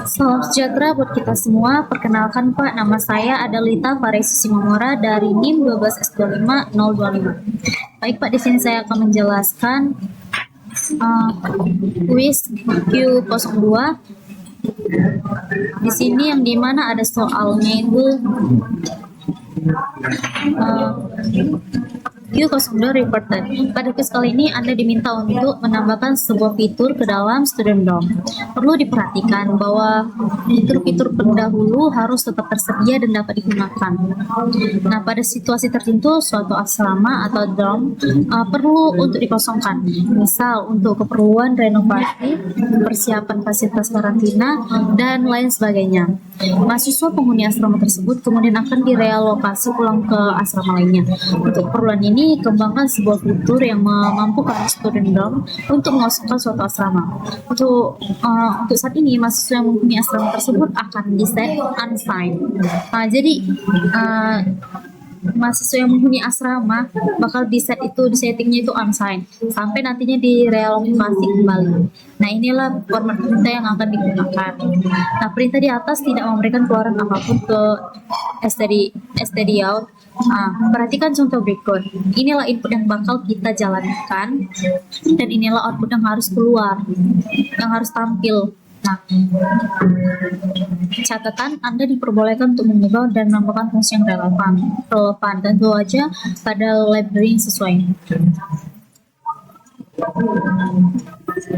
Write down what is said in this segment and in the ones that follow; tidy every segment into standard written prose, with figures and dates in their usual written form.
Salam sejahtera buat kita semua. Perkenalkan Pak, nama saya Adalita Faresi Simamora dari NIM 1225025. Baik Pak, di sini saya akan menjelaskan kuis Q02. Di sini yang dimana ada soalnya itu Q02 reported. Pada kuis kali ini Anda diminta untuk menambahkan sebuah fitur ke dalam Student DOM. Perlu diperhatikan bahwa fitur-fitur pendahulu harus tetap tersedia dan dapat digunakan. Nah, pada situasi tertentu, suatu asrama atau DOM perlu untuk dikosongkan. Misal, untuk keperluan renovasi, persiapan fasilitas karantina, dan lain sebagainya. Mahasiswa penghuni asrama tersebut kemudian akan direlokasi pulang ke asrama lainnya. Untuk keperluan ini, kembangkan sebuah fitur yang memampukan student dorm untuk mengosongkan suatu asrama. Untuk saat ini, mahasiswa yang menghuni asrama tersebut akan di-set unsigned. Jadi mahasiswa yang menghuni asrama bakal di settingnya itu unsigned sampai nantinya direlokasi kembali. Nah, inilah format perintah yang akan digunakan. Nah, perintah di atas tidak memberikan keluaran apapun ke std out. Perhatikan contoh berikut. Inilah input yang bakal kita jalankan dan inilah output yang harus keluar, yang harus tampil. Nah, catatan Anda diperbolehkan untuk mengubah dan menambahkan fungsi yang relevan dan tentu aja pada library yang sesuai.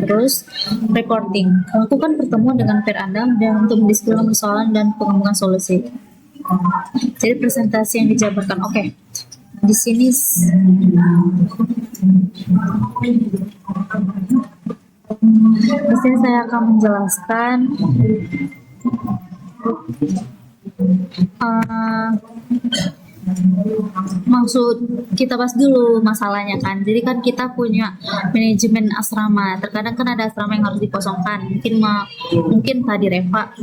Terus, reporting. Lakukan pertemuan dengan peer Anda dan untuk mendiskusikan persoalan dan pengembangan solusi. Jadi presentasi yang dijabarkan. Oke. Di sini saya akan menjelaskan maksud kita bahas dulu masalahnya kan. Jadi kan kita punya manajemen asrama. Terkadang kan ada asrama yang harus dikosongkan. Mungkin tadi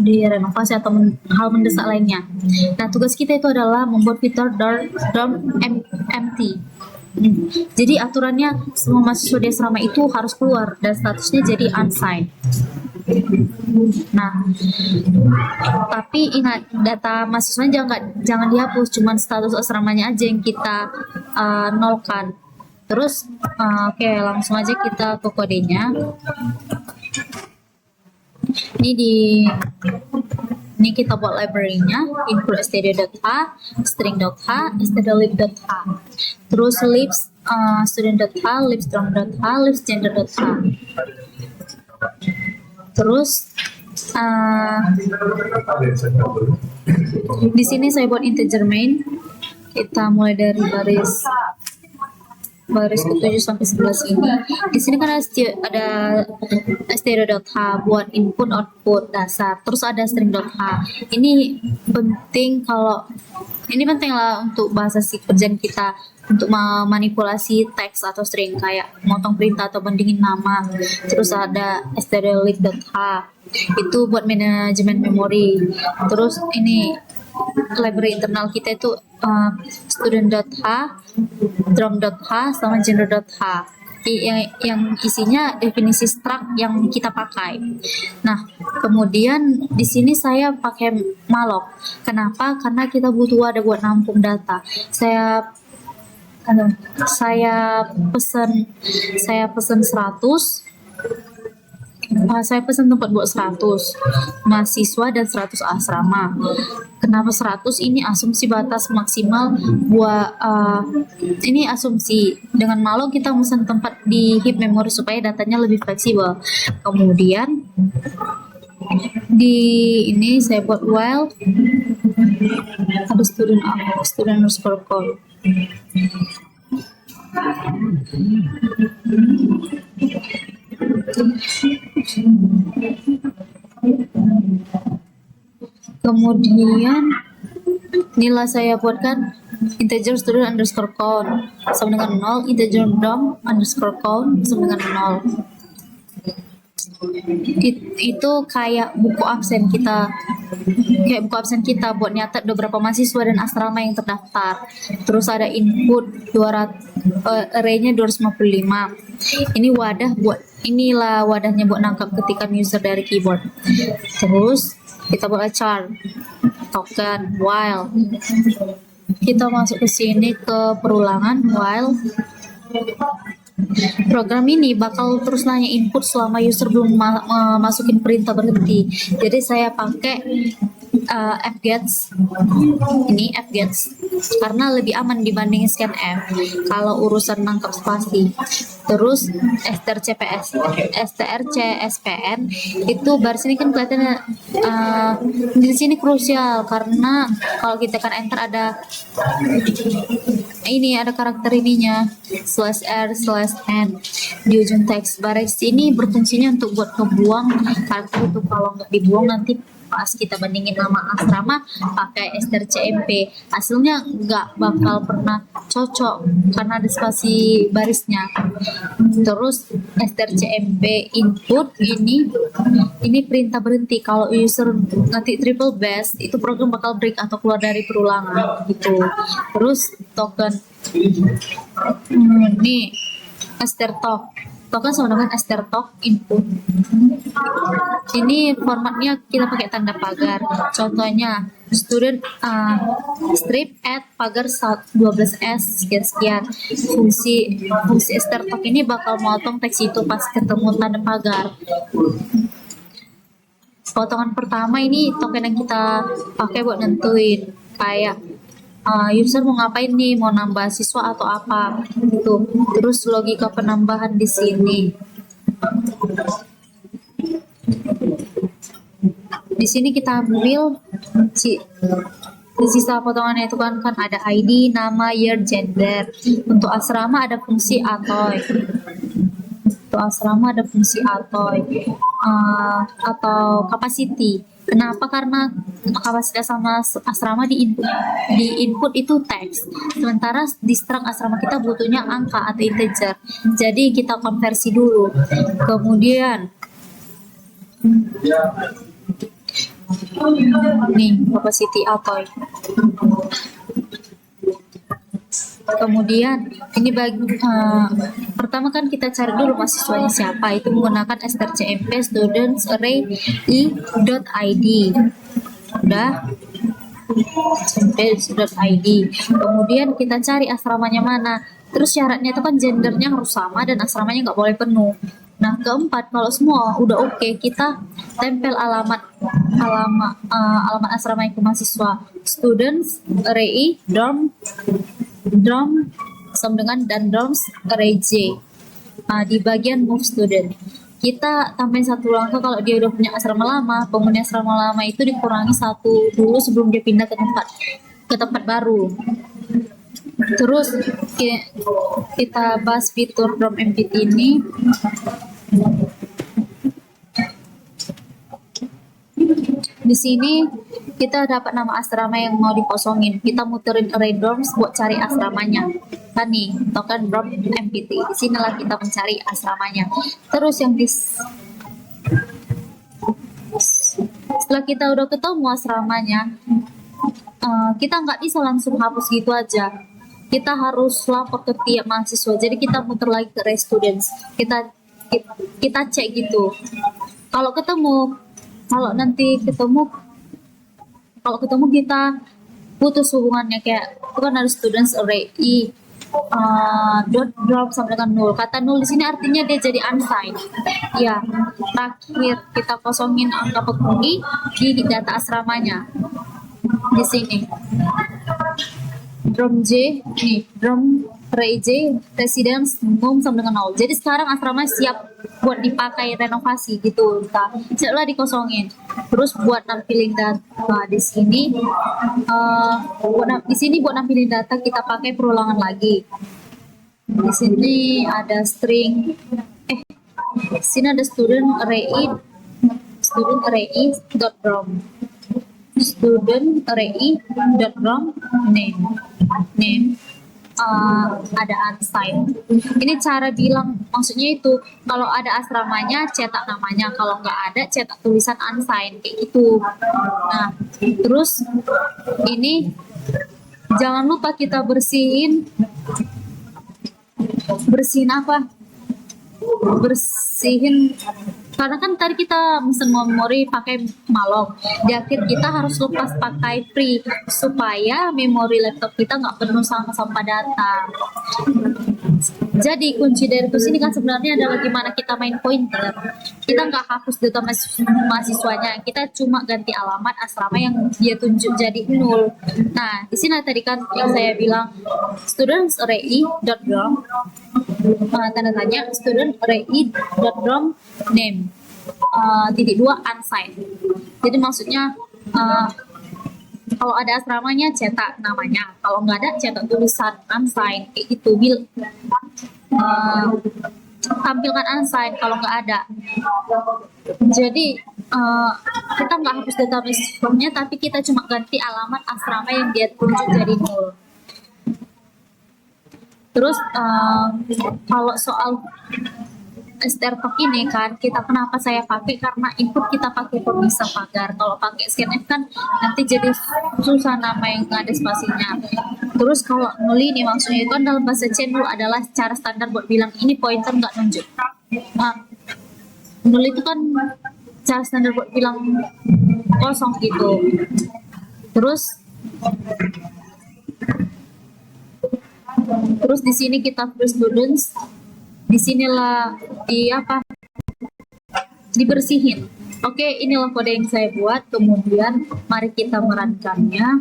direnovasi atau hal mendesak lainnya. Nah, tugas kita itu adalah membuat fitur dorm empty. Jadi aturannya semua mahasiswa di asrama itu harus keluar dan statusnya jadi unsigned. Nah, tapi ingat data mahasiswanya jangan dihapus, cuman status asramanya aja yang kita nolkan. Terus, oke, langsung aja kita ke kodenya. Ini kita buat library-nya, include std.h, string.h, stdlib.h, terus libs student.h, libstrom.h, libsgender.h. Terus di sini saya buat integer main. Kita mulai dari baris ke-7 sampai 11 ini. Di sini kan ada std.h buat input output dasar. Terus ada string.h. Ini penting lah untuk bahasa kerjaan kita untuk memanipulasi teks atau string kayak motong perintah atau bandingin nama. Terus ada stdlib.h itu buat manajemen memori. Terus ini library internal kita itu student.h, drum.h, sama gender.h yang isinya definisi struct yang kita pakai. Nah, kemudian di sini saya pakai malloc. Kenapa? Karena kita butuh wadah buat nampung data. Saya pesen 100. Saya pesan tempat buat 100 mahasiswa dan 100 asrama. Kenapa 100? Ini asumsi batas maksimal buat ini asumsi. Dengan malloc kita pesan tempat di heap memory supaya datanya lebih fleksibel. Kemudian di ini saya buat while ada student underscore call. Kemudian nilai saya buatkan integer student underscore count sama dengan 0, integer dom underscore count sama dengan 0. Itu kayak buku absen kita buat nyatet beberapa mahasiswa dan asrama yang terdaftar. Terus ada input 200 array-nya 255. Ini wadah buat inilah wadahnya buat nangkap ketikan user dari keyboard. Terus kita buat chart token while. Kita masuk ke sini ke perulangan while. Program ini bakal terus nanya input selama user belum masukin perintah berhenti. Jadi saya pakai fgets, ini fgets karena lebih aman dibanding scanf kalau urusan nangkap spasi. Terus strcspn itu baris ini kan kelihatannya di sini krusial karena kalau kita kan enter ada karakter ininya /r/n di ujung teks. Baris ini berfungsinya untuk buat ngebuang karakter itu, kalau nggak dibuang nanti pas kita bandingin nama asrama pakai strcmp hasilnya nggak bakal pernah cocok karena ada spasi barisnya. Terus strcmp input ini perintah berhenti. Kalau user nanti triple bash itu program bakal break atau keluar dari perulangan gitu. Terus token ini strtalk token sama dengan strtalk input. Ini formatnya kita pakai tanda pagar. Contohnya student strip add pagar 12s sekian. Fungsi strtalk ini bakal motong teks itu pas ketemu tanda pagar. Potongan pertama ini token yang kita pakai buat nentuin kayak user mau ngapain nih, mau nambah siswa atau apa gitu. Terus logika penambahan di sini. Di sini kita ambil di sisa potongannya itu kan ada ID, nama, year, gender. Untuk asrama ada fungsi atoy. Atau capacity. Kenapa? Karena kapasitas sama asrama di input itu teks, sementara di struct asrama kita butuhnya angka atau integer. Jadi kita konversi dulu. Kemudian nih capacity atoy. Kemudian ini pertama kan kita cari dulu mahasiswanya siapa, itu menggunakan strcmp students array i.id. Udah students.id. Kemudian kita cari asramanya mana. Terus syaratnya itu kan gendernya harus sama dan asramanya nggak boleh penuh. Nah, keempat, kalau semua udah oke, kita tempel alamat asrama itu mahasiswa. Students array dorm sama dengan dan dorms array j. Di bagian move student kita tambahin satu langkah. Kalau dia udah punya asrama lama, penghuni asrama lama itu dikurangi satu dulu sebelum dia pindah ke tempat baru. Terus kita bahas fitur dorm empty ini. Di sini kita dapat nama asrama yang mau dikosongin. Kita muterin array dorms buat cari asramanya. Kan nih, token dorm empty. Di sinilah kita mencari asramanya. Terus yang setelah kita udah ketemu asramanya, kita nggak bisa langsung hapus gitu aja. Kita harus lapor ke tiap mahasiswa. Jadi kita muter lagi ke array students. Kita cek gitu. Kalau nanti ketemu kita putus hubungannya, kayak itu kan ada students array dot drop sampai dengan 0. Kata 0 di sini artinya dia jadi unsigned. Ya, terakhir kita kosongin angka penghuni di data asramanya. Di sini drum J, nih drum array J residence home sama dengan 0. Jadi sekarang asrama siap buat dipakai renovasi gitu. Setelah dikosongin. Terus buat nampilin data di sini, buat nampilin data kita pakai perulangan lagi. Di sini ada string, di sini ada student array dot drum. Student array dot drum name ada unsigned. Ini cara bilang, maksudnya itu kalau ada asramanya cetak namanya, kalau nggak ada cetak tulisan unsigned kayak gitu. Nah, terus ini jangan lupa kita bersihin apa? bersihin, karena kan tadi kita mesen memori pakai malong, di akhir kita harus lepas pakai free supaya memori laptop kita nggak penuh sama sampah data. Jadi kunci dari terus ini kan sebenarnya adalah gimana kita main pointer. Kita nggak hapus data mahasiswanya, kita cuma ganti alamat asrama yang dia tunjuk jadi 0. Nah, di sini tadi kan yang saya bilang students.rei.drom, tanda tanya student.rei.drom name, titik 2 unsigned. Jadi maksudnya kalau ada asramanya cetak namanya, kalau nggak ada cetak tulisan unsigned kayak gitu. Tampilkan unsigned kalau nggak ada. Jadi kita nggak hapus data mahasiswanya, tapi kita cuma ganti alamat asrama yang dia tunjuk jadi 0. Terus kalau soal STRTOK ini kan, kita kenapa saya pakai, karena input kita pakai pemisah pagar. Kalau pakai scanf kan nanti jadi susah nama yang ada spasinya. Terus kalau nul ini maksudnya itu kan dalam bahasa Cendul adalah cara standar buat bilang ini pointer nggak nunjuk. Nah, nul itu kan cara standar buat bilang kosong gitu. Terus di sini kita tulis students, disinilah dibersihin. Oke, inilah kode yang saya buat. Kemudian mari kita merankannya.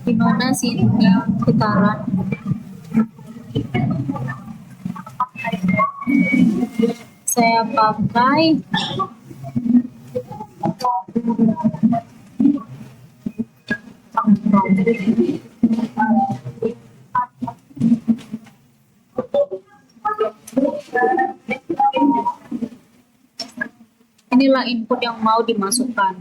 Gimana sih ini kita run? Saya pakai inilah input yang mau dimasukkan.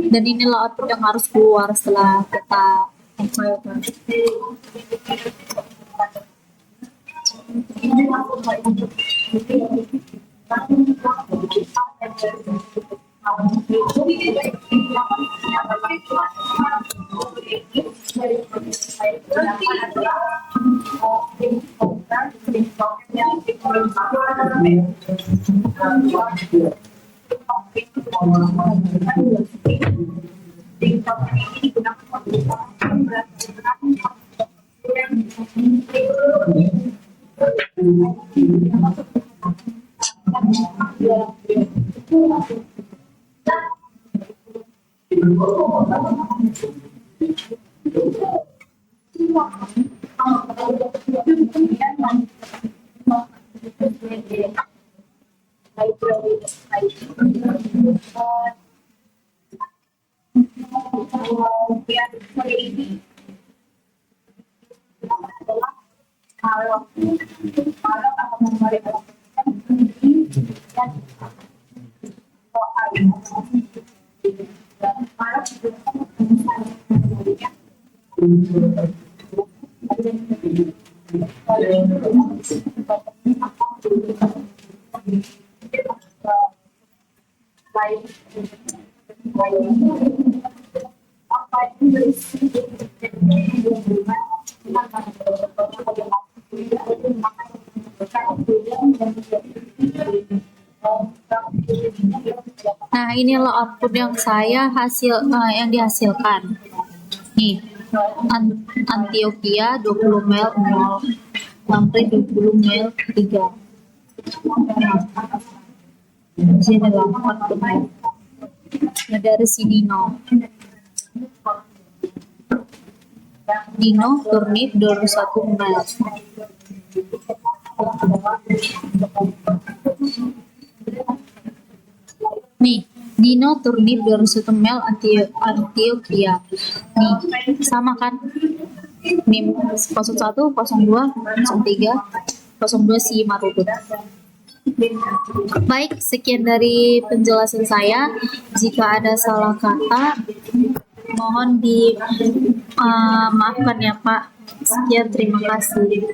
Dan inilah output yang harus keluar setelah kita compile. Nah, inilah output yang yang dihasilkan. Nih, Antioquia 20 mil 0, Lampre 20 mil 3. Sini lah outputnya. Nah, dari si Dino Turnip 21 mil. Nih, Dino Turnip 21 mil Antioquia. Nih, sama kan? NIM 01, 02, 03, 02 si Marubut. Baik, sekian dari penjelasan saya. Jika ada salah kata, mohon maafkan ya Pak. Sekian, terima kasih.